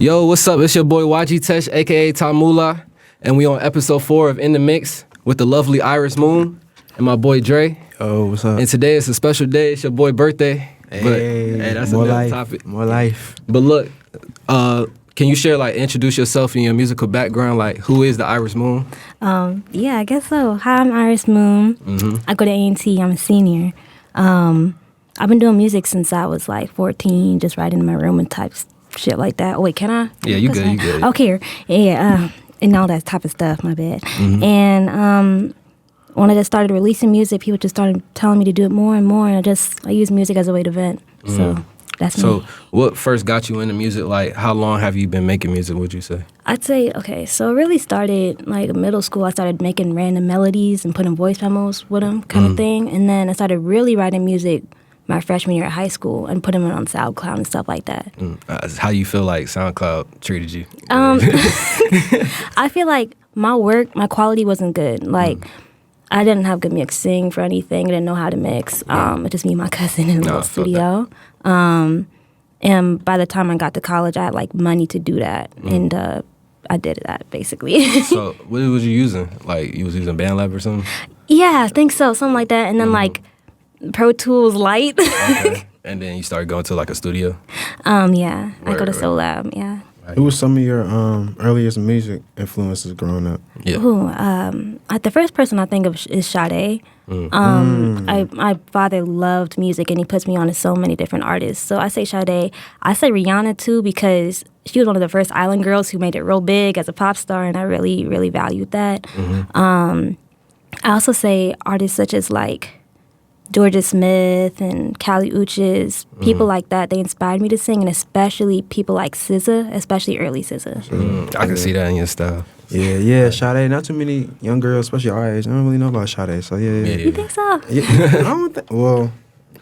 Yo, what's up? It's your boy YG Tesh, aka Tamula, and we on episode 4 of In the Mix with the lovely Iris Moon and my boy Dre. Oh, what's up? And today is a special day. It's your boy birthday. Hey, That's more another life, topic. more life. But look, can you share, introduce yourself and your musical background? Like, who is the Iris Moon? Yeah, I guess so. Hi, I'm Iris Moon. Mm-hmm. I go to A&T. I'm a senior. I've been doing music since I was 14, just writing in my room and type shit like that. Oh, wait, can I? Yeah, you good, you good. Okay, yeah, and all that type of stuff, my bad. Mm-hmm. And when I just started releasing music, people just started telling me to do it more and more, and I use music as a way to vent. So that's me. So what first got you into music? Like, how long have you been making music, would you say? I'd say, okay, so it really started middle school. I started making random melodies and putting voice memos with them kind of thing. And then I started really writing music my freshman year at high school and putting it on SoundCloud and stuff like that. How you feel like SoundCloud treated you? I feel like my quality wasn't good. I didn't have good mixing for anything. I didn't know how to mix. It just me and my cousin in a little studio. And by the time I got to college, I had money to do that. And I did that basically. So what was you using? Like, you was using BandLab or something? Yeah, I think so. Something like that. And then Pro Tools Lite. Okay. And then you started going to a studio? Yeah. I go to Soul Lab, yeah. Who was some of your earliest music influences growing up? Yeah. Ooh, the first person I think of is Sade. My father loved music, and he puts me on to so many different artists. So I say Sade. I say Rihanna, too, because she was one of the first island girls who made it real big as a pop star, and I really, really valued that. I also say artists such as, Georgia Smith and Kali Uchis, people like that, they inspired me to sing, and especially people like SZA, especially early SZA. I can see that in your style. Yeah, Sade. Not too many young girls, especially our age, I don't really know about Sade. So yeah. You think so? Yeah, I don't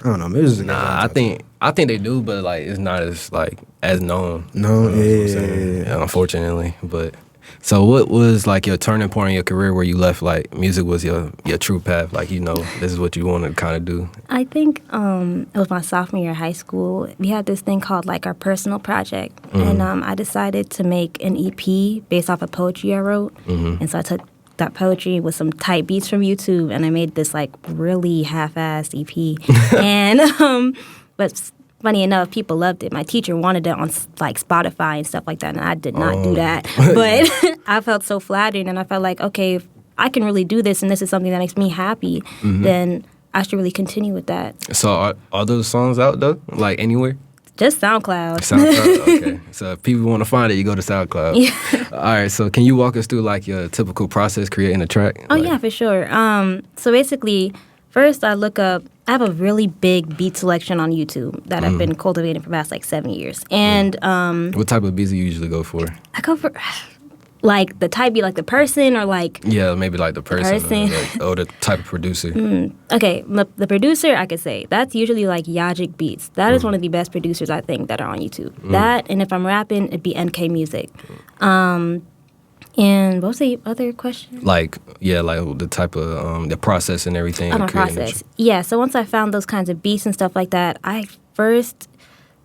know. Maybe it's just Nah, I think they do, but it's not as known. No, Yeah, unfortunately. But so what was your turning point in your career where you left music was your true path? This is what you want to kind of do. I think it was my sophomore year of high school. We had this thing called our personal project, and I decided to make an EP based off of poetry I wrote. And so I took that poetry with some tight beats from YouTube, and I made this really half-assed EP. And but funny enough, people loved it. My teacher wanted it on Spotify and stuff like that, and I did not do that. But I felt so flattered, and I felt okay, if I can really do this, and this is something that makes me happy, then I should really continue with that. So are those songs out though? Anywhere? Just SoundCloud. SoundCloud, okay. So if people want to find it, you go to SoundCloud. Yeah. All right, so can you walk us through your typical process creating a track? Oh, yeah, for sure. So basically, first I have a really big beat selection on YouTube that I've been cultivating for the past 7 years. And what type of beats do you usually go for? I go for the type beat, the person, or yeah, maybe the person. Or the type of producer. Okay, the producer, I could say that's usually Yajic Beats. That is one of the best producers I think that are on YouTube. That, and if I'm rapping, it'd be NK Music. And what was the other question? The type of the process and everything. Oh, my process. Yeah, so once I found those kinds of beats and stuff like that, I first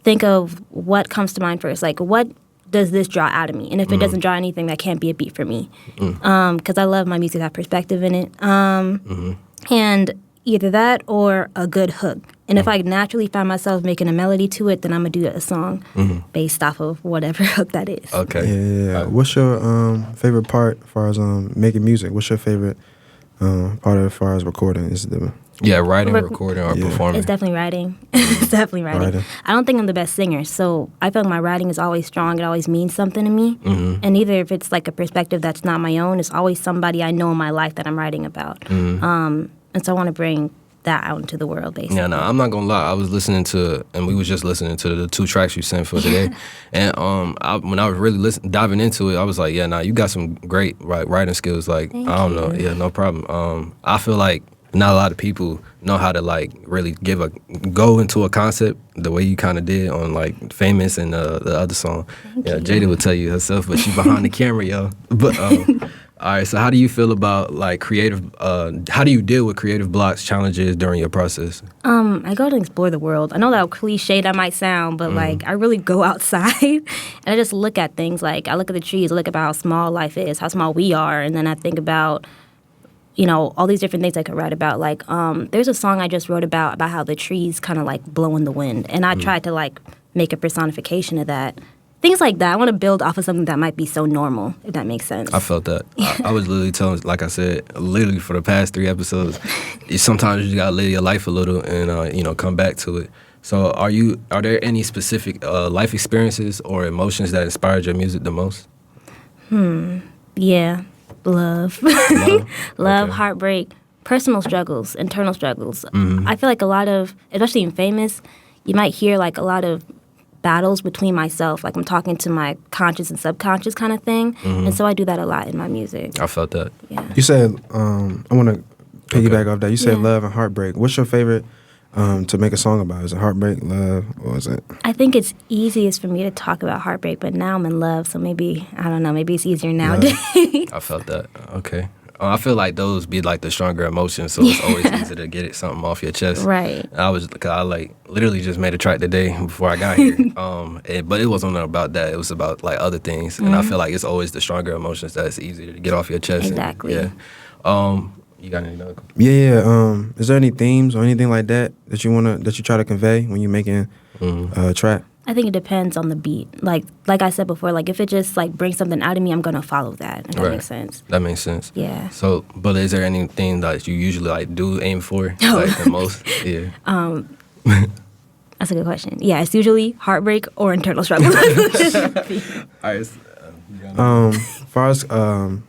think of what comes to mind first. What does this draw out of me? And if it doesn't draw anything, that can't be a beat for me. Because I love my music to have perspective in it. And either that or a good hook. And if I naturally find myself making a melody to it, then I'm going to do a song based off of whatever hook that is. Okay. Yeah. What's your favorite part as far as making music? What's your favorite part as far as recording? Writing, recording, or performing. It's definitely writing. It's definitely writing. I don't think I'm the best singer, so I feel like my writing is always strong. It always means something to me. And either if it's a perspective that's not my own, it's always somebody I know in my life that I'm writing about. And so I want to bring that out into the world, basically. Yeah, no, I'm not gonna lie. I was listening to, and we was just listening to the 2 tracks you sent for today. And when I was really diving into it, I was you got some great writing skills. I don't know, yeah, no problem. I feel not a lot of people know how to really go into a concept the way you kind of did on Famous and the other song. Yeah, Jada would tell you herself, but she's behind the camera, yo. But All right, so how do you feel about like how do you deal with creative blocks, challenges during your process? I go to explore the world. I know how cliche that might sound, but like I really go outside and I just look at things. Like I look at the trees, I look about how small life is, how small we are, and then I think about, all these different things I could write about. Like there's a song I just wrote about how the trees kind of like blow in the wind, and I tried to like make a personification of that. Things like that. I want to build off of something that might be so normal, if that makes sense. I felt that. I was literally telling, like I said, literally for the past 3 episodes, sometimes you just gotta live your life a little and come back to it. So are there any specific life experiences or emotions that inspired your music the most? Yeah, love, Love? love, Okay. heartbreak, personal struggles, internal struggles. I feel like a lot of, especially in Famous, you might hear like a lot of battles between myself, like I'm talking to my conscious and subconscious kind of thing, and so I do that a lot in my music. I felt that. Yeah. You said, I want to piggyback off that. You said Yeah. love and heartbreak. What's your favorite to make a song about? Is it heartbreak, love, or is it? I think it's easiest for me to talk about heartbreak, but now I'm in love, so maybe, I don't know, maybe it's easier nowadays. I felt that. Okay. I feel like those be like the stronger emotions, so it's always easy to get something off your chest. Right. I like literally just made a track today before I got here, but it wasn't about that. It was about like other things, and I feel like it's always the stronger emotions that's easier to get off your chest. Exactly. And, yeah. You got any other? Yeah. Is there any themes or anything like that that you try to convey when you're making a track? I think it depends on the beat. Like I said before, like if it just like brings something out of me, I'm gonna follow that. If that Right. makes sense. That makes sense. Yeah. So, but is there anything that you usually like do aim for, like the most? Yeah. That's a good question. Yeah, it's usually heartbreak or internal struggle. All right. Far as are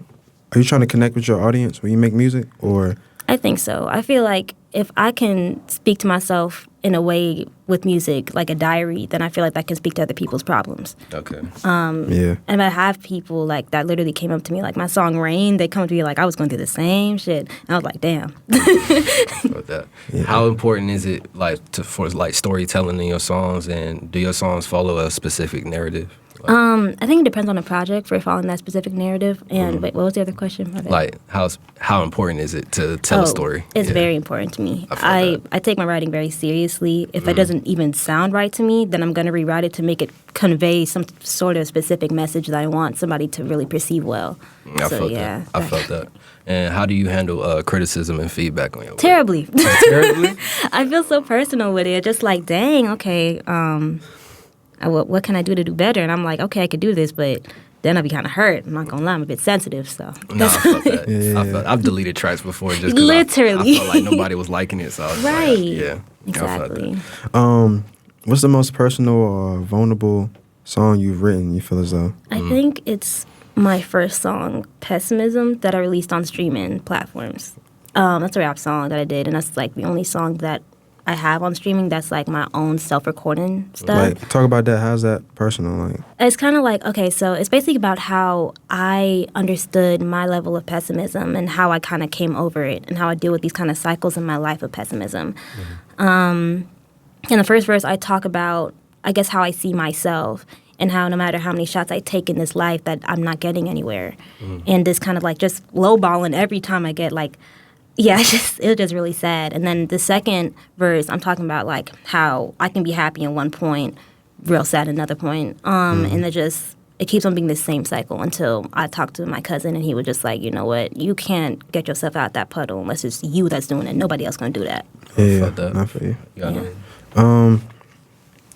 you trying to connect with your audience when you make music, or? I think so. I feel like if I can speak to myself in a way with music, like a diary, then I feel like that can speak to other people's problems. Okay. Yeah. And I have people like that literally came up to me, like my song Rain, they come up to me like I was going through the same shit. And I was like, damn. About that. Yeah. How important is it like for like storytelling in your songs, and do your songs follow a specific narrative? I think it depends on the project for following that specific narrative. And wait, what was the other question? My bad. Like how important is it to tell a story? It's Yeah. very important to me. I feel that. I take my writing very seriously. If it doesn't even sound right to me, then I'm going to rewrite it to make it convey some sort of specific message that I want somebody to really perceive well. I felt that. I felt that. And how do you handle criticism and feedback on your work? Terribly. Terribly? I feel so personal with it. Just like, dang, okay, what can I do to do better? And I'm like, okay, I could do this, but then I'll be kind of hurt. I'm not going to lie, I'm a bit sensitive, so. No, I felt that. Yeah. I've deleted tracks before just 'cause Literally. I felt like nobody was liking it, so I was Right. like, yeah. Exactly. I felt that. What's the most personal or vulnerable song you've written? You feel as though? I think it's my first song, Pessimism, that I released on streaming platforms. That's a rap song that I did, and that's like the only song that I have on streaming that's like my own self-recording stuff. Like, talk about that. How's that personal? Like, It's kind of like, okay, so it's basically about how I understood my level of pessimism and how I kind of came over it and how I deal with these kind of cycles in my life of pessimism. In the first verse, I talk about, I guess, how I see myself and how no matter how many shots I take in this life that I'm not getting anywhere. And this kind of like just lowballing every time I get like, yeah, it was just really sad. And then the second verse, I'm talking about like how I can be happy in one point, real sad another point. And it keeps on being the same cycle until I talked to my cousin and he was just like, you know what, you can't get yourself out that puddle unless it's you that's doing it. Nobody else gonna do that. yeah, felt that. not for you. Yeah.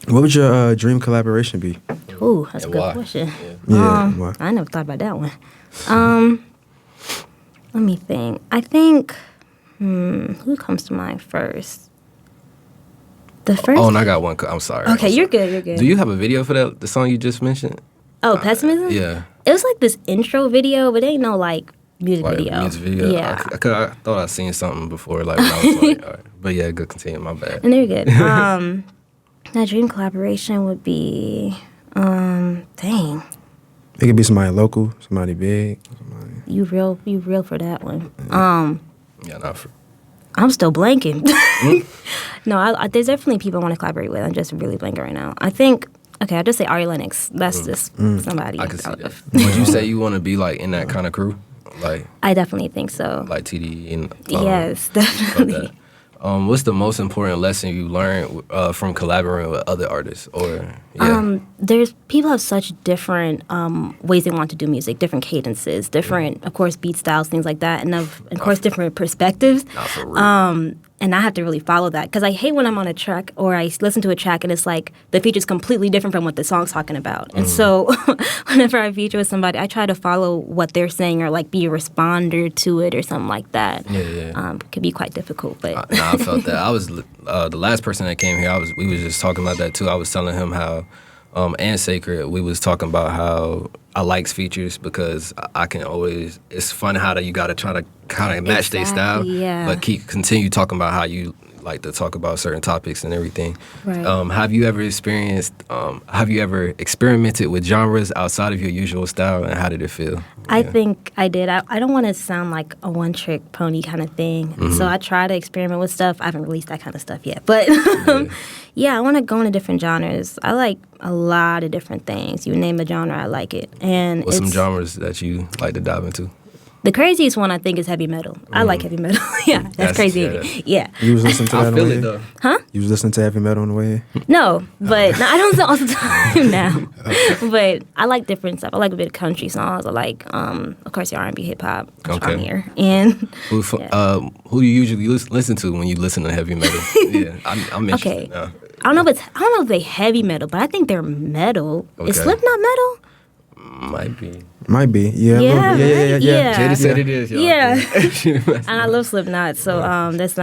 What would your dream collaboration be? Ooh, that's And a good why? question. Yeah, why? I never thought about that one. Let me think. I think, who comes to mind first? The first. Oh, and I got one. I'm sorry. Okay, you're good. You're good. Do you have a video for the song you just mentioned? Oh, Pessimism? Yeah. It was like this intro video, but it ain't no like music Like video. music video. Yeah. I thought I seen something before, like when I was like, all right. But yeah, good continue. My bad. And they're good. That dream collaboration would be, dang, It could be somebody local, somebody big. Somebody. you real for that one. Yeah, not for. I'm still blanking. No, there's definitely people I want to collaborate with. I'm just really blanking right now. I think, okay, I'll just say Ari Lennox. That's just somebody. I can see that. Would you say you want to be like in that kind of crew, Like I definitely think so. like TDE and Yes, about definitely. that. What's the most important lesson you learned from collaborating with other artists? Or There's people have such different ways they want to do music, different cadences, different, of course, beat styles, things like that, and of course, different perspectives. Not for real. And I have to really follow that because I hate when I'm on a track or I listen to a track and it's like the feature's completely different from what the song's talking about. And so whenever I feature with somebody, I try to follow what they're saying or like be a responder to it or something like that. Yeah. Could be quite difficult, but I felt that. I was the last person that came here. We was just talking about that too. I was telling him how, and Sacred, we was talking about how I likes features because I can always. It's fun how you got to try to kind of match their style, yeah. but continue talking about how you like to talk about certain topics and everything. Right. Have you ever experimented with genres outside of your usual style, and how did it feel? I think I did. I don't want to sound like a one-trick pony kind of thing. So I try to experiment with stuff. I haven't released that kind of stuff yet. But, yeah, I want to go into different genres. I like a lot of different things. You name a genre, I like it. And What's some genres that you like to dive into? The craziest one, I think, is heavy metal. I like heavy metal. Yeah, that's crazy. Yeah. You was listening to that I on feel the it way? though. Huh? You was listening to heavy metal on the way here? No, but no, I don't all the time now. But I like different stuff. I like a bit of country songs. I like, of course, your R&B, hip hop. That's why I'm Okay. here. And Who do you usually listen to when you listen to heavy metal? Yeah, I'm interested okay, now. I don't know if they heavy metal, but I think they're metal. Is Okay. Slipknot metal? Might be. Might be. Yeah. Yeah, Yeah. right? Yeah. Jada said it is. Y'all. Yeah. And I love Slipknot. So there's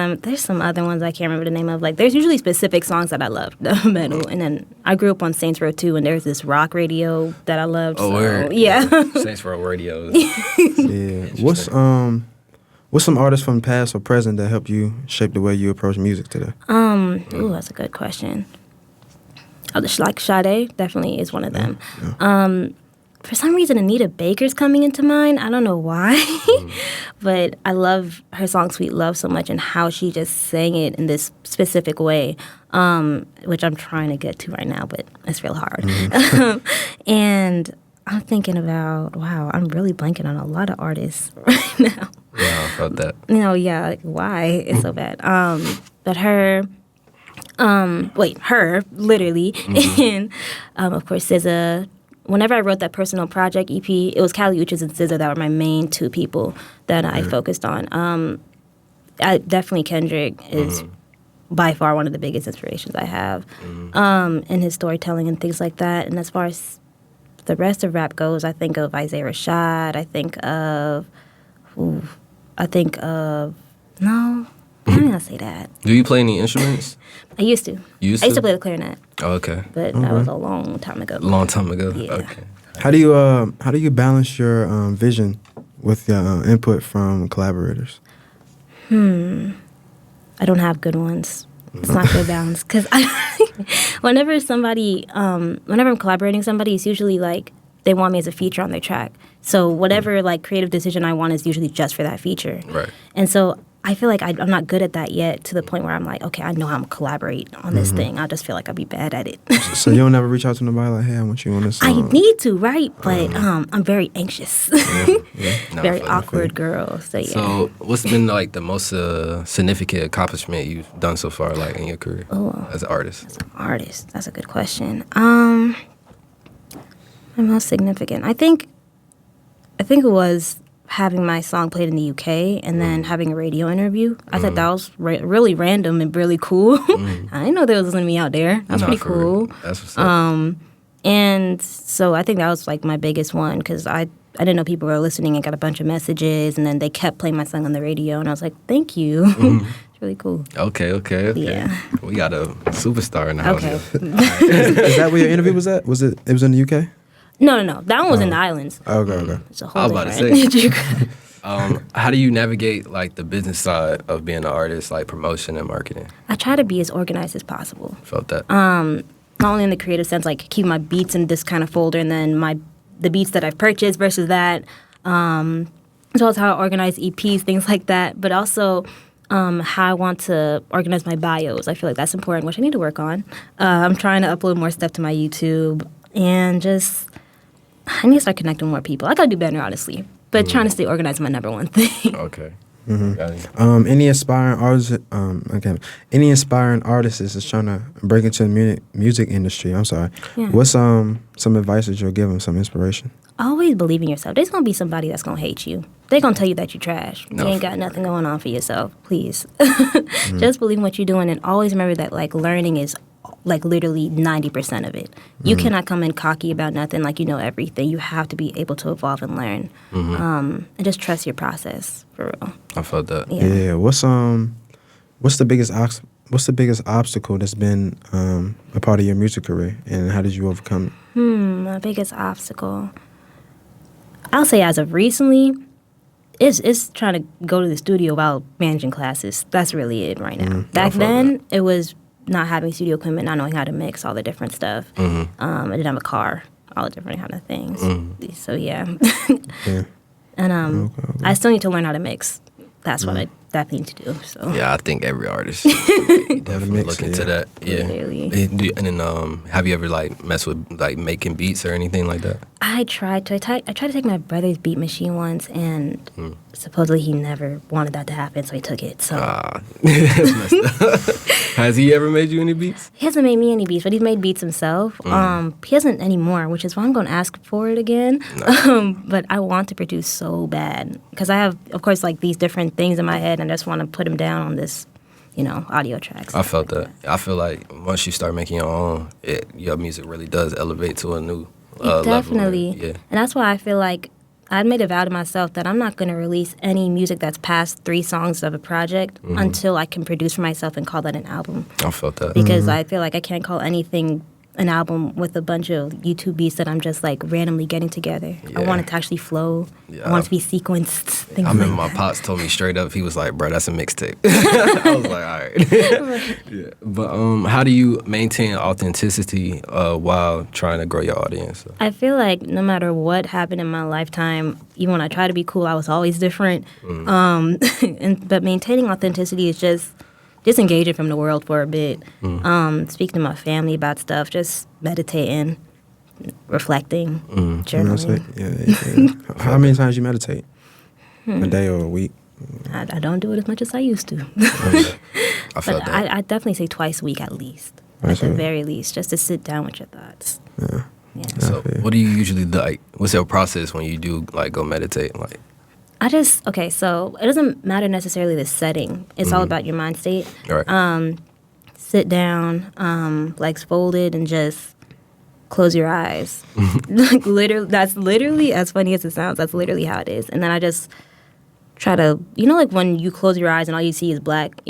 some other ones I can't remember the name of. Like there's usually specific songs that I love, the metal. And then I grew up on Saints Row 2 and there's this rock radio that I loved. Oh, so, word. yeah. Saints Row Radio. Yeah. What's some artists from the past or present that helped you shape the way you approach music today? Ooh, that's a good question. Like Sade definitely is one of them. For some reason, Anita Baker's coming into mind. I don't know why, but I love her song "Sweet Love" so much and how she just sang it in this specific way, which I'm trying to get to right now, but it's real hard. And I'm thinking about, wow, I'm really blanking on a lot of artists right now. Yeah, I felt that. Yeah, like, why? It's so bad. But her, literally, and of course, SZA. Whenever I wrote that personal project EP, it was Kali Uchis and SZA that were my main two people that I focused on. Definitely Kendrick is by far one of the biggest inspirations I have in his storytelling and things like that. And as far as the rest of rap goes, I think of Isaiah Rashad. I think of no, I don't gonna say that. Do you play any instruments? I used to. You used I used to? to play the clarinet, Oh, okay. but that was a long time ago. Long time ago. Yeah. Okay. How do you balance your vision with your input from collaborators? I don't have good ones. It's not good balance because whenever I'm collaborating with somebody, it's usually like they want me as a feature on their track. So whatever like creative decision I want is usually just for that feature. Right. And so I feel like I'm not good at that yet to the point where I'm like, okay, I know how I'm collaborate on this thing. I just feel like I'll be bad at it. So you don't ever reach out to nobody like, hey, I want you on this I song. need to, right? But I'm very anxious. No, Very I feel it. awkward girl. So yeah. So, what's been like the most significant accomplishment you've done so far, like in your career as an artist? Artist. That's a good question. My most significant. I think it was having my song played in the UK and then having a radio interview. I thought that was really random and really cool. I didn't know they was listening to me out there. That's pretty for real. cool. That's what's up. And so I think that was like my biggest one because I didn't know people were listening and got a bunch of messages and then they kept playing my song on the radio and I was like, thank you. It's really cool. Okay. Yeah. We got a superstar in the house. Okay. Is that where your interview was at? It was in the UK? No. That one was in the islands. Okay. It's a I whole was about to different- How do you navigate like the business side of being an artist, like promotion and marketing? I try to be as organized as possible. Felt that. Not only in the creative sense, like keep my beats in this kind of folder, and then the beats that I've purchased versus that, as well as how I organize EPs, things like that. But also how I want to organize my bios. I feel like that's important, which I need to work on. I'm trying to upload more stuff to my YouTube, and I need to start connecting with more people. I gotta do better, honestly. But trying to stay organized is my number one thing. Okay. Mm-hmm. Got Any inspiring artists is trying to break into the music industry. I'm sorry. Yeah. What's some advice that you'll give them? Some inspiration. Always believe in yourself. There's gonna be somebody that's gonna hate you. They're gonna tell you that you're trash. No. You ain't got nothing going on for yourself. Please, just believe in what you're doing, and always remember that like learning is like literally 90% of it. You cannot come in cocky about nothing like you know everything. You have to be able to evolve and learn, and just trust your process for real. I felt that. Yeah. What's the biggest obstacle that's been a part of your music career, and how did you overcome it? My biggest obstacle, I'll say as of recently, is trying to go to the studio while managing classes. That's really it right now. Back then, it was not having studio equipment, not knowing how to mix all the different stuff. I didn't have a car, all the different kind of things. So yeah. Yeah. And Okay. I still need to learn how to mix. That's what I definitely need to do. So Yeah, I think every artist definitely mix look it, into yeah. that. Yeah. Literally. And then, have you ever like messed with like making beats or anything like that? I tried to take my brother's beat machine once, and supposedly he never wanted that to happen, so he took it. So That's messed up. Has he ever made you any beats? he hasn't made me any beats, but he's made beats himself. He hasn't anymore, which is why I'm going to ask for it again. But I want to produce so bad because I have, of course, like these different things in my head, and I just want to put them down on this, audio tracks. I felt that. I feel like once you start making your own, your music really does elevate to a new level. Definitely. Yeah. And that's why I feel like I made a vow to myself that I'm not going to release any music that's past 3 songs of a project until I can produce for myself and call that an album. I felt that. Because I feel like I can't call anything an album with a bunch of YouTube beats that I'm just like randomly getting together. I Yeah. want it to actually flow. Yeah. I want it to be sequenced. Things I remember like my pops told me straight up, he was like, bro, that's a mixtape. I was like, all right. Yeah. But how do you maintain authenticity while trying to grow your audience? I feel like no matter what happened in my lifetime, even when I try to be cool, I was always different. But maintaining authenticity is just disengaging from the world for a bit. Speaking to my family about stuff, just meditating, reflecting, journaling. Yeah. How many times you meditate? A day or a week? I don't do it as much as I used to. I felt But that. I definitely say twice a week at least. Twice At a the week. very least, just to sit down with your thoughts. Yeah. Yeah. So Okay. what do you usually like? What's your process when you do like go meditate? Like, So it doesn't matter necessarily the setting. It's all about your mind state. all right. Sit down, legs folded, and just close your eyes. Like literally, that's literally, as funny as it sounds, that's literally how it is. And then I just try to, like when you close your eyes and all you see is black,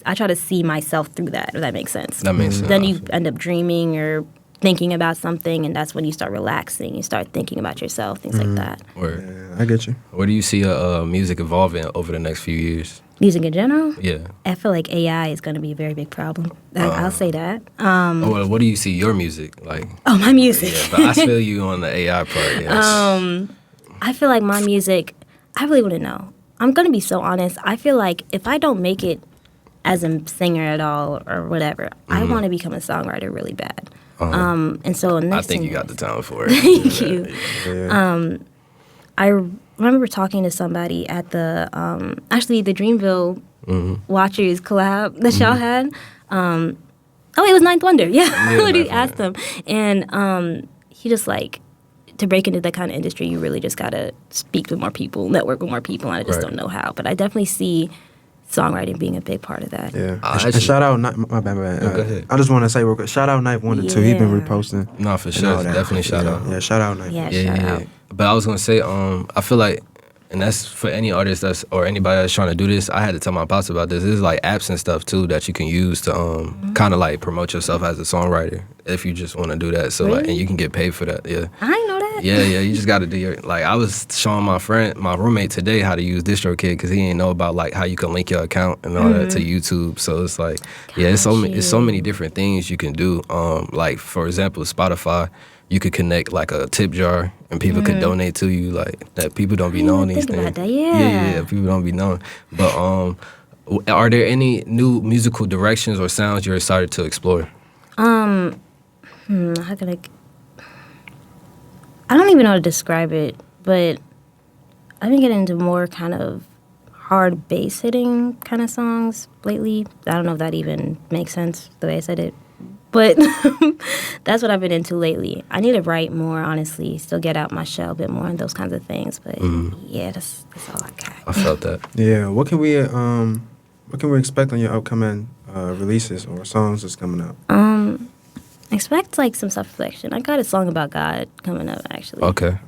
I try to see myself through that, if that makes sense. That makes sense. Then you end up dreaming or thinking about something, and that's when you start relaxing. You start thinking about yourself, things like that. Where, Yeah, I get you. where do you see music evolving over the next few years? Music in general, Yeah. I feel like AI is going to be a very big problem. I'll say that. Well, what do you see your music like? Oh, my music. Yeah, but I feel you on the AI part. Yes. I feel like my music, I really wouldn't know. I'm going to be so honest. I feel like if I don't make it as a singer at all or whatever, I want to become a songwriter really bad. And so I next think thing you got the talent for it. Thank you. Yeah. I remember talking to somebody at the actually the Dreamville Watchers collab that y'all had. It was Ninth Wonder. Yeah, Yeah, what he Ninth asked him, and he just like, to break into that kind of industry, you really just gotta speak with more people, network with more people, and I just Right. don't know how. But I definitely see songwriting being a big part of that. Yeah. I And actually- shout out, my bad. No, go ahead. I just want to say real quick, shout out Knife Wonder too. He been Yeah. reposting. No, for and sure. all that. Definitely shout Yeah. out. Yeah, shout out Knife. Yeah, Yeah, shout yeah. out. But I was gonna say, I feel like, and that's for any artist or anybody that's trying to do this. I had to tell my boss about this. There's like apps and stuff too that you can use to kind of like promote yourself as a songwriter if you just want to do that. So like, Really? and you can get paid for that. Yeah. I didn't know that. Yeah, you just got to do your, like, I was showing my roommate today how to use DistroKid because he didn't know about like how you can link your account and all that to YouTube. So it's like, yeah, it's so many different things you can do. Like for example, Spotify, you could connect like a tip jar and people could donate to you. Like that, people don't be I didn't knowing even these think things. about that, yeah. People don't be knowing. But are there any new musical directions or sounds you're excited to explore? How can I don't even know how to describe it, but I've been getting into more kind of hard bass hitting kind of songs lately. I don't know if that even makes sense the way I said it, but that's what I've been into lately. I need to write more, honestly, still get out my shell a bit more and those kinds of things. But yeah, that's all I got. I felt that. Yeah. What can we expect on your upcoming releases or songs that's coming out? Expect like some self-reflection. I got a song about God coming up, actually. Okay.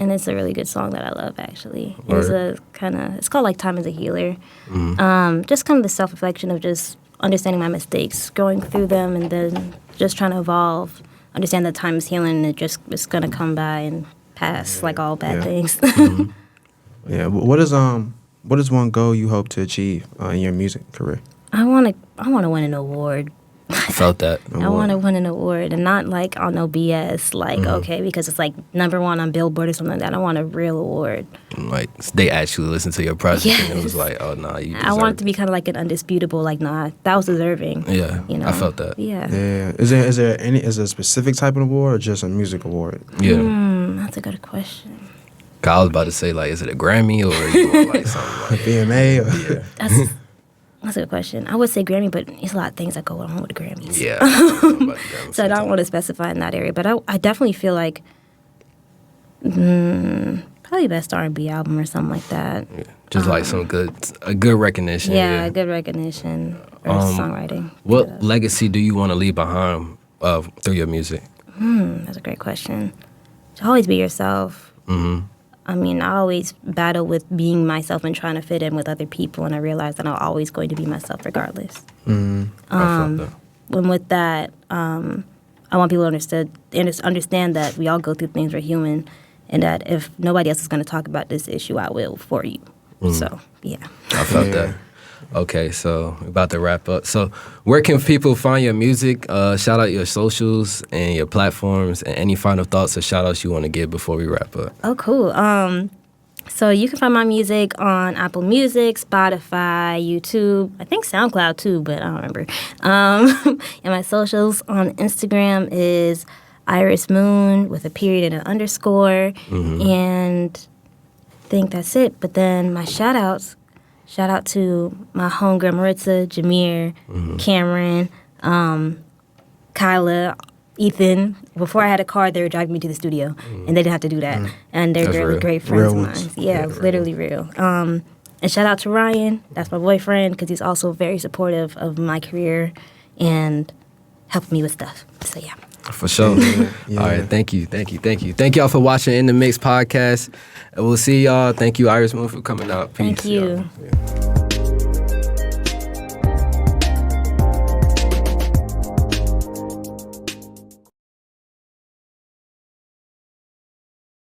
And it's a really good song that I love, actually. Word. It's called like Time is a Healer. Just kind of the self-reflection of just understanding my mistakes, going through them, and then just trying to evolve, understand that time is healing, and it's going to come by and pass like all bad things. Yeah. What is one goal you hope to achieve in your music career? I want to win an award. I felt that. I want to win an award, and not like on no BS, like, okay, because it's like #1 on Billboard or something like that. I want a real award. Like, they actually listened to your project Yes. and it was like, oh, nah, you deserve I want it to be kind of like an undisputable, like, nah, that was deserving. Yeah, You know? I felt that. Yeah. Yeah. Is there a specific type of award or just a music award? Yeah. That's a good question. 'Cause I was about to say, like, is it a Grammy or you want, like, something like VMA? Or? Yeah. That's a good question. I would say Grammy, but there's a lot of things that go on with the Grammys. Yeah. So I don't want to specify in that area, but I definitely feel like probably best R&B album or something like that. Yeah. Just like a good recognition. Yeah, good recognition or songwriting. What legacy do you want to leave behind through your music? That's a great question. To always be yourself. I mean, I always battle with being myself and trying to fit in with other people, and I realize that I'm always going to be myself regardless. I felt that. And with that, I want people to understand that we all go through things, we're human, and that if nobody else is going to talk about this issue, I will for you. So, yeah. I felt that. Okay, so we're about to wrap up. So where can people find your music? Shout out your socials and your platforms, and any final thoughts or shout outs you want to give before we wrap up. Oh, cool. So you can find my music on Apple Music, Spotify, YouTube, I think SoundCloud too, but I don't remember. And my socials on Instagram is Iris Moon with a period and an underscore. And I think that's it. But then my shout out to my homegirl Maritza, Jameer, Cameron, Kyla, Ethan. Before I had a car, they were driving me to the studio, and they didn't have to do that. And they're That's really real. great friends Real of ones. mine. Yeah, literally real. And shout out to Ryan. That's my boyfriend, because he's also very supportive of my career and helping me with stuff. So, yeah. For sure. Yeah. All right, thank you. Thank y'all for watching In The Mix podcast. And we'll see y'all. Thank you, Iris Moon, for coming out. Peace. Thank you. y'all. Yeah.